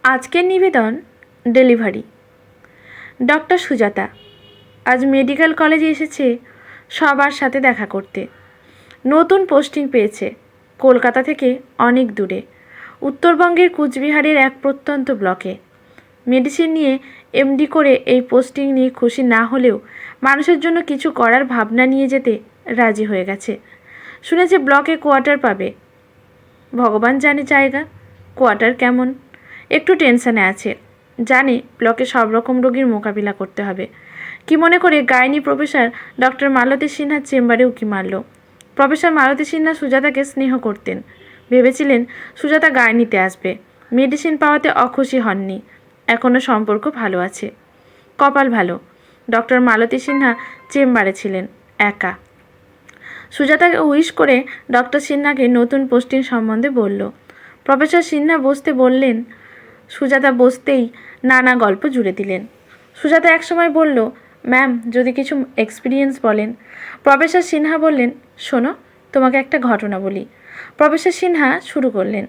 আজকের নিবেদন delivery. Doctor Sujata আজ মেডিকেল কলেজে এসেছে সবার সাথে দেখা করতে। নতুন পোস্টিং পেয়েছে কলকাতা থেকে অনেক দূরে, উত্তরবঙ্গের কুচবিহারের এক প্রত্যন্ত ব্লকে। মেডিসিন নিয়ে এমডি করে এই পোস্টিং নিয়ে খুশি না হলেও মানুষের জন্য কিছু করার ভাবনা নিয়ে যেতে রাজি হয়ে গেছে। শুনেছে ব্লকে কোয়ার্টার পাবে। ভগবান জানে জায়গা কোয়ার্টার কেমন। একটু টেনশানে আছে, জানে ব্লকে সব রকম রোগীর মোকাবিলা করতে হবে। কি মনে করে গাইনি প্রফেসর ডক্টর মালতী সিনহার চেম্বারে উকি মারল। প্রফেসর মালতী সিনহা সুজাতাকে স্নেহ করতেন। ভেবেছিলেন সুজাতা গাইনিতে আসবে, মেডিসিন পাওয়াতে অখুশি হননি। এখনও সম্পর্ক ভালো আছে। কপাল ভালো, ডক্টর মালতী সিনহা চেম্বারে ছিলেন একা। সুজাতাকে উইশ করে ডক্টর সিনহাকে নতুন পোস্টিং সম্বন্ধে বলল। প্রফেসর সিনহা বসতে বললেন। সুজাতা বসতেই নানা গল্প জুড়ে দিলেন। সুজাতা একসময় বলল, ম্যাম যদি কিছু এক্সপিরিয়েন্স বলেন। প্রফেসর সিনহা বললেন, শোনো তোমাকে একটা ঘটনা বলি। প্রফেসর সিনহা শুরু করলেন।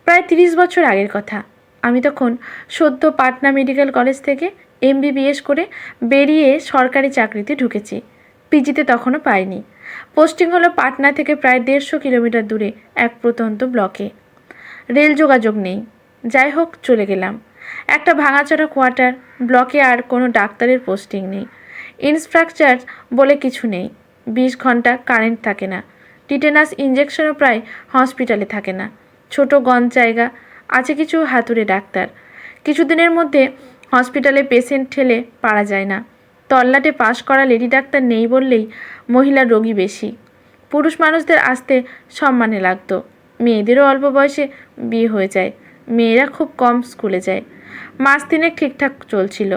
প্রায় 30 বছর আগের কথা। আমি তখন সদ্য পাটনা মেডিকেল কলেজ থেকে এমবিবিএস করে বেরিয়ে সরকারি চাকরিতে ঢুকেছি। পিজিতে তখনও পাইনি। পোস্টিং হলো পাটনা থেকে প্রায় 150 কিলোমিটার দূরে এক প্রত্যন্ত ব্লকে। রেল যোগাযোগ নেই। যাই হোক চলে গেলাম। একটা ভাঙাচোরা কোয়ার্টার, ব্লকে আর কোনো ডাক্তারের পোস্টিং নেই। ইনফ্রাস্ট্রাকচার বলে কিছু নেই। 20 ঘন্টা কারেন্ট থাকে না। টিটেনাস ইঞ্জেকশনও প্রায় হসপিটালে থাকে না। ছোট গঞ্জ জায়গা, আছে কিছু হাতুড়ে ডাক্তার। কিছুদিনের মধ্যে হসপিটালে পেশেন্ট ঠেলে পারা যায় না। তল্লাটে পাশ করা লেডি ডাক্তার নেই বললেই মহিলা রোগী বেশি। পুরুষ মানুষদের আসতে সম্মানে লাগতো। মেয়েদেরও অল্প বয়সে বিয়ে হয়ে যায়। মেয়েরা খুব কম স্কুলে যায়। মাস 3 ঠিকঠাক চলছিল।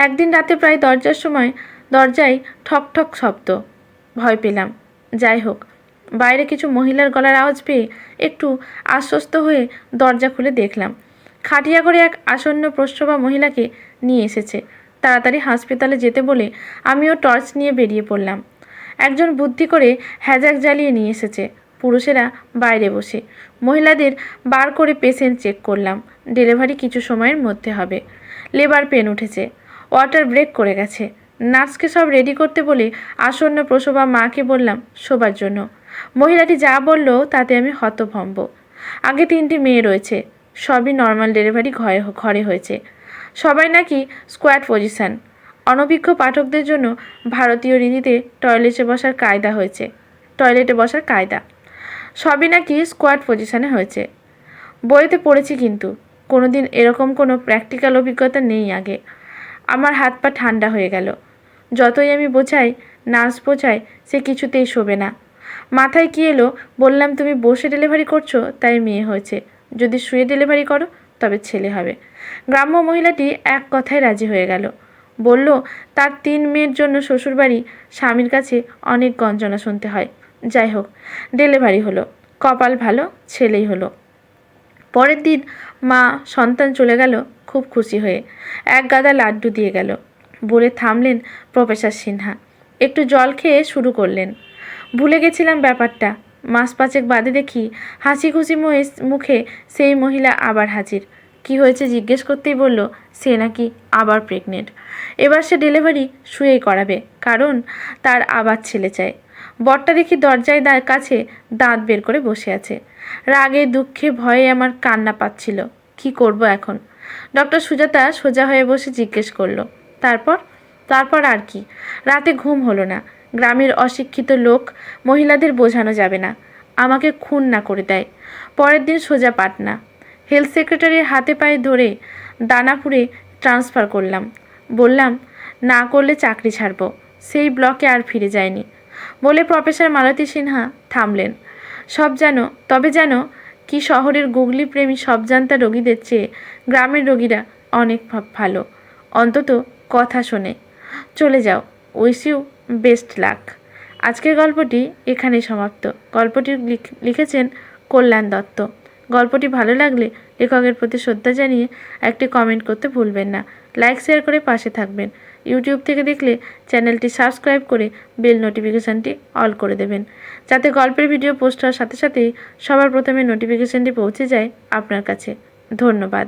একদিন রাতে প্রায় দরজার সময় দরজায় ঠক ঠক শব্দ। ভয় পেলাম। যাই হোক, বাইরে কিছু মহিলার গলার আওয়াজ পেয়ে একটু আশ্বস্ত হয়ে দরজা খুলে দেখলাম খাটিয়া করে এক আসন্ন প্রসবা মহিলাকে নিয়ে এসেছে। তাড়াতাড়ি হাসপাতালে যেতে বলে আমিও টর্চ নিয়ে বেরিয়ে পড়লাম। একজন বুদ্ধি করে হ্যাজাক জ্বালিয়ে নিয়ে এসেছে। পুরুষেরা বাইরে বসে। মহিলাদের বার করে পেশেন্ট চেক করলাম। ডেলিভারি কিছু সময়ের মধ্যে হবে। লেবার পেন উঠেছে। ওয়াটার ব্রেক করে গেছে। নার্সকে সব রেডি করতে বলে আসন্ন প্রসবা মাকে বললাম শোবার জন্য। মহিলাটি যা বলল তাতে আমি হতভম্ব। আগে 3টি মেয়ে রয়েছে। সবই নর্মাল ডেলিভারি ঘরে হয়েছে। সবাই নাকি স্কোয়াড পজিশন। অনভিজ্ঞ পাঠকদের জন্য ভারতীয় রীতিতে টয়লেটে বসার কায়দা। সবই নাকি স্কোয়াড পজিশনে হয়েছে। বইতে পড়েছি, কিন্তু কোনোদিন এরকম কোনো প্র্যাকটিক্যাল অভিজ্ঞতা নেই আগে। আমার হাত পা ঠান্ডা হয়ে গেল। যতই আমি বোঝাই, নার্স বোঝায়, সে কিছুতেই শোবে না। মাথায় কি এলো, বললাম তুমি বসে ডেলিভারি করছো তাই মেয়ে হয়েছে, যদি শুয়ে ডেলিভারি করো তবে ছেলে হবে। গ্রাম্য মহিলাটি এক কথায় রাজি হয়ে গেল। বলল তার 3 মেয়ের জন্য শ্বশুরবাড়ি স্বামীর কাছে অনেক গঞ্জনা শুনতে হয়। যাই হোক, ডেলিভারি হলো। কপাল ভালো, ছেলেই হলো। পরের দিন মা সন্তান চলে গেল খুব খুশি হয়ে। এক গাদা লাড্ডু দিয়ে গেল। বলে থামলেন প্রফেসর সিনহা। একটু জল খেয়ে শুরু করলেন। ভুলে গেছিলাম ব্যাপারটা। মাস 5 বাদে দেখি হাসি খুশি মুখে সেই মহিলা আবার হাজির। কি হয়েছে জিজ্ঞেস করতেই বলল সে নাকি আবার প্রেগনেন্ট। এবার সে ডেলিভারি শুয়েই করাবে, কারণ তার আবার ছেলে চায়। বরটা দেখি দরজায় কাছে দাঁত বের করে বসে আছে। রাগে দুঃখে ভয়ে আমার কান্না পাচ্ছিল। কি করব এখন? ডক্টর সুজাতা সোজা হয়ে বসে জিজ্ঞেস করলো, তারপর আর কি? রাতে ঘুম হলো না। গ্রামের অশিক্ষিত লোক, মহিলাদের বোঝানো যাবে না, আমাকে খুন না করে দেয়। পরের দিন সোজা পাটনা। হেলথ সেক্রেটারির হাতে পায়ে ধরে দানাপুরে ট্রান্সফার করলাম। বললাম না করলে চাকরি ছাড়ব। সেই ব্লকে আর ফিরে যায়নি বলে প্রফেসর মালতী সিনহা থামলেন। তবে জানো কি, শহরের গুগলি প্রেমী সবজান্তা রোগীদের চেয়ে গ্রামের রোগীরা অনেক ভালো, অন্তত কথা শোনে। চলে যাও, উইশ ইউ বেস্ট লাক। আজকের গল্পটি এখানেই সমাপ্ত। গল্পটি লিখেছেন কল্যাণ দত্ত। গল্পটি ভালো লাগলে লেখকের প্রতি শ্রদ্ধা জানিয়ে একটি কমেন্ট করতে ভুলবেন না। লাইক শেয়ার করে পাশে থাকবেন। ইউটিউব থেকে দেখলে চ্যানেলটি সাবস্ক্রাইব করে বেল নোটিফিকেশানটি অল করে দেবেন, যাতে গল্পের ভিডিও পোস্ট হওয়ার সাথে সাথেই সবার প্রথমে নোটিফিকেশানটি পৌঁছে যায় আপনার কাছে। ধন্যবাদ।